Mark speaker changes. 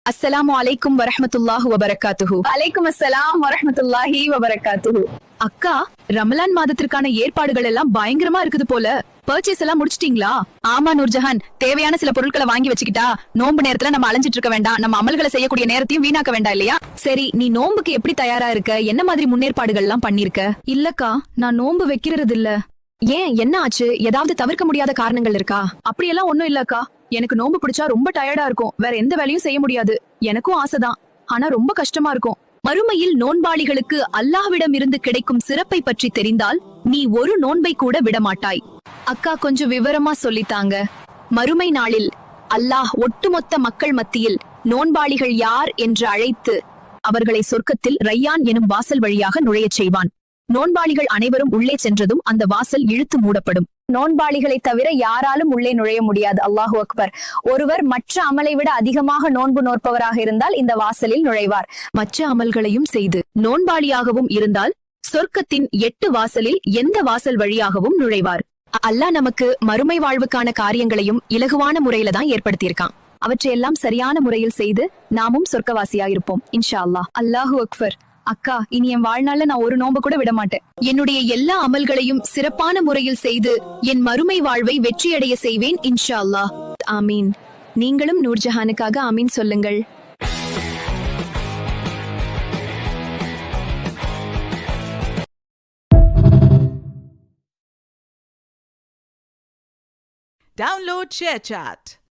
Speaker 1: அஸ்ஸலாமு அலைக்கும் வரஹ்மத்துல்லாஹி வபரகாத்துஹு.
Speaker 2: அலைக்கும் அஸ்ஸலாம் வரஹ்மத்துல்லாஹி வபரகாத்துஹு.
Speaker 1: அக்கா, ரமலான் மாதத்திற்கான ஏற்பாடுகள் எல்லாம் பயங்கரமா இருக்குது போல. பர்ச்சேஸ் எல்லாம் முடிச்சிட்டீங்களா? ஆமா நூர்ஜஹான், தேவையான சில பொருட்களை வாங்கி வச்சுக்கிட்டா நோன்பு நேரத்துல நம்ம அலைஞ்சிட்டு இருக்க வேண்டாம், நம்ம அமல்களை செய்யக்கூடிய நேரத்தையும் வீணாக்க வேண்டாம் இல்லையா? சரி, நீ நோன்புக்கு எப்படி தயாரா இருக்க? என்ன மாதிரி முன்னேற்பாடுகள் எல்லாம் பண்ணிருக்க? இல்லக்கா, நான் நோன்பு வைக்கிறது இல்ல. ஏன், என்ன ஆச்சு? ஏதாவது தவிர்க்க முடியாத காரணங்கள் இருக்கா? அப்படியெல்லாம் ஒண்ணும் இல்லக்கா. எனக்கு நோன்பு பிடிச்சா ரொம்ப டயர்டா இருக்கும், வேற எந்த வேலையும் செய்ய முடியாது. எனக்கும் ஆசைதான், ஆனா ரொம்ப கஷ்டமா இருக்கும். மறுமையில் நோன்பாளிகளுக்கு அல்லாஹ்விடம் இருந்து கிடைக்கும் சிறப்பை பற்றி தெரிந்தால் நீ ஒரு நோன்பை கூட விடமாட்டாய். அக்கா, கொஞ்சம் விவரமா சொல்லித்தாங்க. மறுமை நாளில் அல்லாஹ் ஒட்டுமொத்த மக்கள் மத்தியில் நோன்பாளிகள் யார் என்று அழைத்து அவர்களை சொர்க்கத்தில் ரையான் எனும் வாசல் வழியாக நுழையச் செய்வான். நோன்பாளிகள் அனைவரும் உள்ளே சென்றதும் அந்த வாசல் இழுத்து மூடப்படும்.
Speaker 2: நோன்பாளிகளை தவிர யாராலும் உள்ளே நுழைய முடியாது. அல்லாஹு அக்பர். ஒருவர் மற்ற அமலை விட அதிகமாக நோன்பு நோற்பவராக இருந்தால் இந்த வாசலில் நுழைவார்.
Speaker 1: மற்ற அமல்களையும் செய்து நோன்பாளியாகவும் இருந்தால் சொர்க்கத்தின் 8 வாசலில் எந்த வாசல் வழியாகவும் நுழைவார். அல்லாஹ் நமக்கு மறுமை வாழ்வுக்கான காரியங்களையும் இலகுவான முறையில தான் ஏற்படுத்தியிருக்கான். அவற்றையெல்லாம் சரியான முறையில் செய்து நாமும் சொர்க்கவாசியாயிருப்போம் இன்ஷா அல்லாஹ்.
Speaker 2: அல்லாஹு அக்பர். அக்கா, இனி என் வாழ்நாள்ல நான் ஒரு நோன்பு கூட விட மாட்டேன்.
Speaker 1: என்னுடைய எல்லா அமல்களையும் சிறப்பான முறையில் செய்து என் மறுமை வாழ்வை வெற்றியடைய செய்வேன் இன்ஷா அல்லாஹ். ஆமீன். நீங்களும் நூர்ஜஹானுக்காக ஆமீன் சொல்லுங்கள்.
Speaker 3: Download ShareChat.